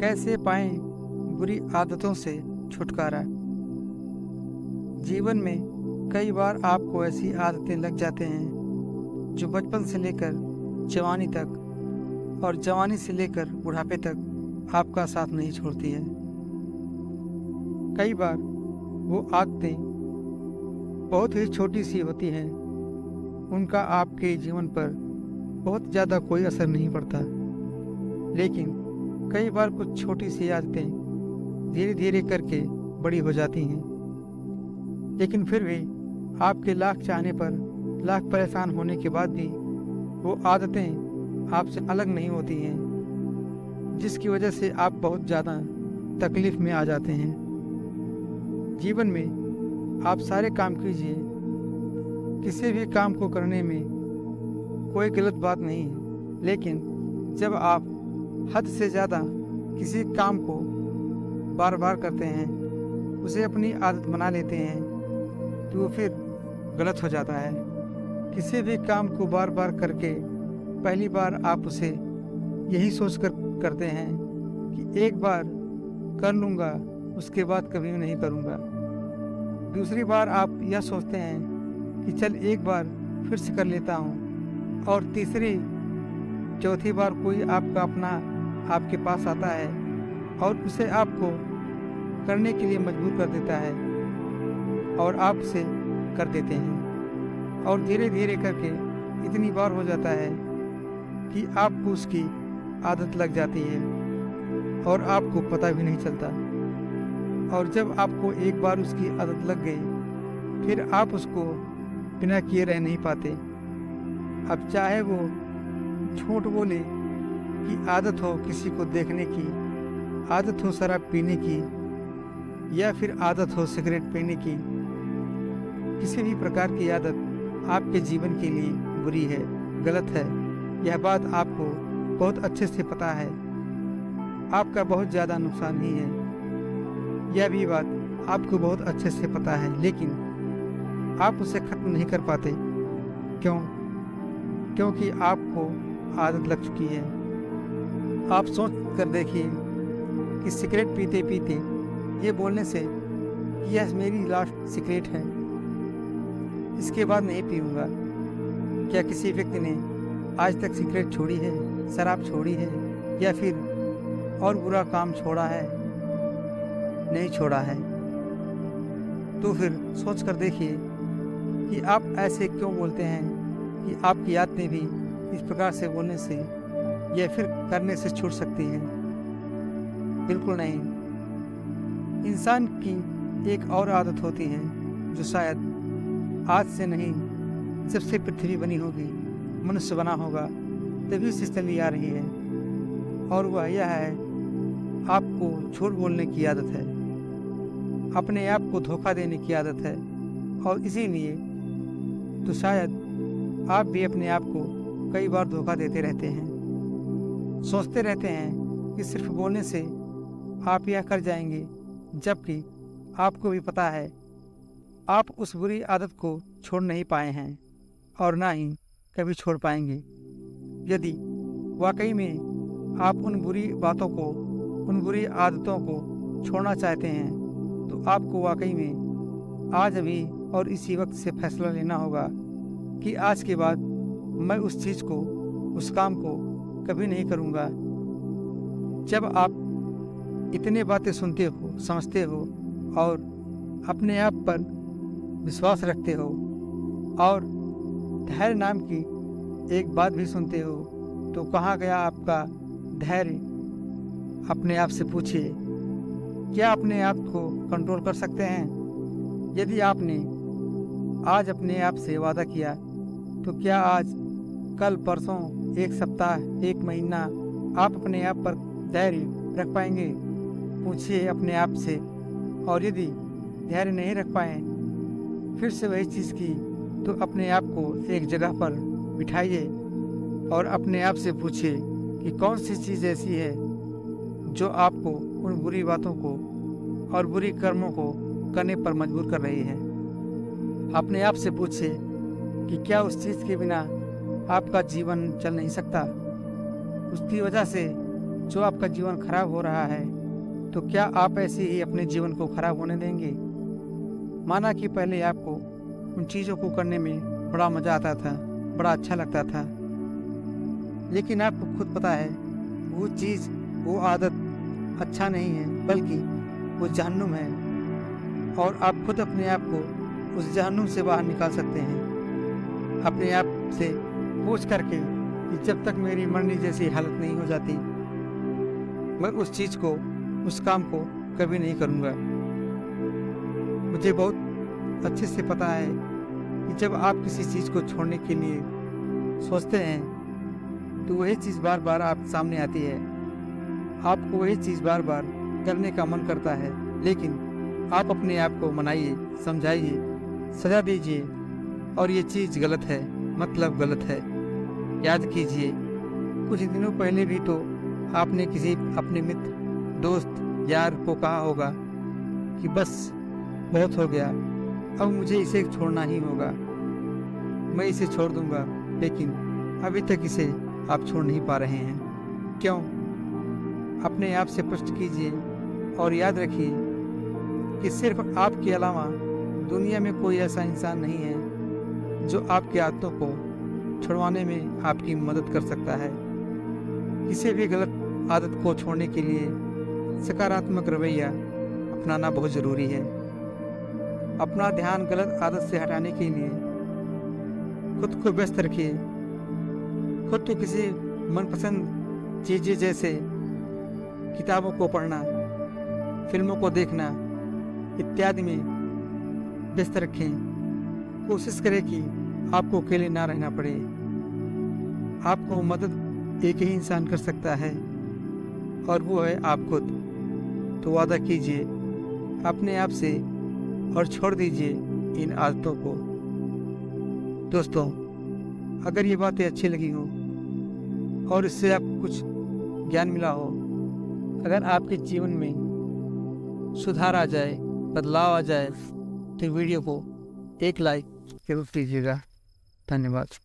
कैसे पाएं बुरी आदतों से छुटकारा। जीवन में कई बार आपको ऐसी आदतें लग जाते हैं जो बचपन से लेकर जवानी तक और जवानी से लेकर बुढ़ापे तक आपका साथ नहीं छोड़ती है। कई बार वो आदतें बहुत ही छोटी सी होती हैं, उनका आपके जीवन पर बहुत ज़्यादा कोई असर नहीं पड़ता, लेकिन कई बार कुछ छोटी सी आदतें धीरे धीरे करके बड़ी हो जाती हैं। लेकिन फिर भी आपके लाख चाहने पर, लाख परेशान होने के बाद भी वो आदतें आपसे अलग नहीं होती हैं, जिसकी वजह से आप बहुत ज़्यादा तकलीफ़ में आ जाते हैं। जीवन में आप सारे काम कीजिए, किसी भी काम को करने में कोई गलत बात नहीं है, लेकिन जब आप हद से ज़्यादा किसी काम को बार बार करते हैं, उसे अपनी आदत बना लेते हैं, तो वो फिर गलत हो जाता है। किसी भी काम को बार बार करके पहली बार आप उसे यही सोच कर करते हैं कि एक बार कर लूँगा, उसके बाद कभी नहीं करूँगा। दूसरी बार आप यह सोचते हैं कि चल एक बार फिर से कर लेता हूँ, और तीसरी चौथी बार कोई आपका अपना आपके पास आता है और उसे आपको करने के लिए मजबूर कर देता है और आप उसे कर देते हैं, और धीरे धीरे करके इतनी बार हो जाता है कि आपको उसकी आदत लग जाती है और आपको पता भी नहीं चलता। और जब आपको एक बार उसकी आदत लग गई, फिर आप उसको बिना किए रह नहीं पाते। अब चाहे वो झूठ बोले कि आदत हो किसी को देखने की, आदत हो शराब पीने की, या फिर आदत हो सिगरेट पीने की, किसी भी प्रकार की आदत आपके जीवन के लिए बुरी है, गलत है। यह बात आपको बहुत अच्छे से पता है, आपका बहुत ज़्यादा नुकसान ही है, यह भी बात आपको बहुत अच्छे से पता है, लेकिन आप उसे ख़त्म नहीं कर पाते। क्यों? क्योंकि आपको आदत लग चुकी है। आप सोच कर देखिए कि सिगरेट पीते पीते ये बोलने से कि यह मेरी लास्ट सिगरेट है, इसके बाद नहीं पीऊँगा, क्या किसी व्यक्ति ने आज तक सिगरेट छोड़ी है, शराब छोड़ी है, या फिर और बुरा काम छोड़ा है? नहीं छोड़ा है। तो फिर सोच कर देखिए कि आप ऐसे क्यों बोलते हैं कि आपकी आदतें भी इस प्रकार से बोलने से या फिर करने से छूट सकती हैं। बिल्कुल नहीं। इंसान की एक और आदत होती है जो शायद आज से नहीं, जब से पृथ्वी बनी होगी, मनुष्य बना होगा, तभी से चली आ रही है, और वह यह है, आपको झूठ बोलने की आदत है, अपने आप को धोखा देने की आदत है। और इसीलिए तो शायद आप भी अपने आप को कई बार धोखा देते रहते हैं, सोचते रहते हैं कि सिर्फ बोलने से आप यह कर जाएंगे, जबकि आपको भी पता है आप उस बुरी आदत को छोड़ नहीं पाए हैं और ना ही कभी छोड़ पाएंगे। यदि वाकई में आप उन बुरी बातों को, उन बुरी आदतों को छोड़ना चाहते हैं, तो आपको वाकई में आज अभी और इसी वक्त से फैसला लेना होगा कि आज के बाद मैं उस चीज़ को, उस काम को कभी नहीं करूँगा। जब आप इतने बातें सुनते हो, समझते हो और अपने आप पर विश्वास रखते हो और धैर्य नाम की एक बात भी सुनते हो, तो कहाँ गया आपका धैर्य? अपने आप से पूछिए, क्या अपने आप को कंट्रोल कर सकते हैं? यदि आपने आज अपने आप से वादा किया, तो क्या आज, कल, परसों, एक सप्ताह, एक महीना आप अपने आप पर धैर्य रख पाएंगे? पूछिए अपने आप से। और यदि धैर्य नहीं रख पाए, फिर से वही चीज़ की, तो अपने आप को एक जगह पर बिठाइए और अपने आप से पूछिए कि कौन सी चीज़ ऐसी है जो आपको उन बुरी बातों को और बुरी कर्मों को करने पर मजबूर कर रही है। अपने आप से पूछिए कि क्या उस चीज़ के बिना आपका जीवन चल नहीं सकता? उसकी वजह से जो आपका जीवन खराब हो रहा है, तो क्या आप ऐसे ही अपने जीवन को खराब होने देंगे? माना कि पहले आपको उन चीज़ों को करने में बड़ा मज़ा आता था, बड़ा अच्छा लगता था, लेकिन आपको खुद पता है वो चीज़, वो आदत अच्छा नहीं है, बल्कि वो जहन्नुम है। और आप खुद अपने आप को उस जहन्नुम से बाहर निकाल सकते हैं, अपने आप से पूछ करके कि जब तक मेरी मरने जैसी हालत नहीं हो जाती, मैं उस चीज़ को, उस काम को कभी नहीं करूँगा। मुझे बहुत अच्छे से पता है कि जब आप किसी चीज़ को छोड़ने के लिए सोचते हैं, तो वही चीज़ बार बार आप सामने आती है। आपको वही चीज़ बार बार करने का मन करता है, लेकिन आप अपने आप को मनाइए, समझाइए, सजा दीजिए और ये चीज़ गलत है, मतलब गलत है। याद कीजिए, कुछ दिनों पहले भी तो आपने किसी अपने मित्र, दोस्त, यार को कहा होगा कि बस बहुत हो गया, अब मुझे इसे छोड़ना ही होगा, मैं इसे छोड़ दूंगा, लेकिन अभी तक इसे आप छोड़ नहीं पा रहे हैं। क्यों? अपने आप से प्रश्न कीजिए और याद रखिए कि सिर्फ आपके अलावा दुनिया में कोई ऐसा इंसान नहीं है जो आपकी आदतों को छुड़वाने में आपकी मदद कर सकता है। किसी भी गलत आदत को छोड़ने के लिए सकारात्मक रवैया अपनाना बहुत ज़रूरी है। अपना ध्यान गलत आदत से हटाने के लिए खुद को व्यस्त रखिए। खुद को किसी मनपसंद चीज़ें जैसे किताबों को पढ़ना, फिल्मों को देखना इत्यादि में व्यस्त रखें। कोशिश करें कि आपको अकेले ना रहना पड़े। आपको मदद एक ही इंसान कर सकता है और वो है आप खुद। तो वादा कीजिए अपने आप से और छोड़ दीजिए इन आदतों को। दोस्तों, अगर ये बातें अच्छी लगी हो और इससे आपको कुछ ज्ञान मिला हो, अगर आपके जीवन में सुधार आ जाए, बदलाव आ जाए, तो वीडियो को एक लाइक जरूर कीजिएगा। धन्यवाद।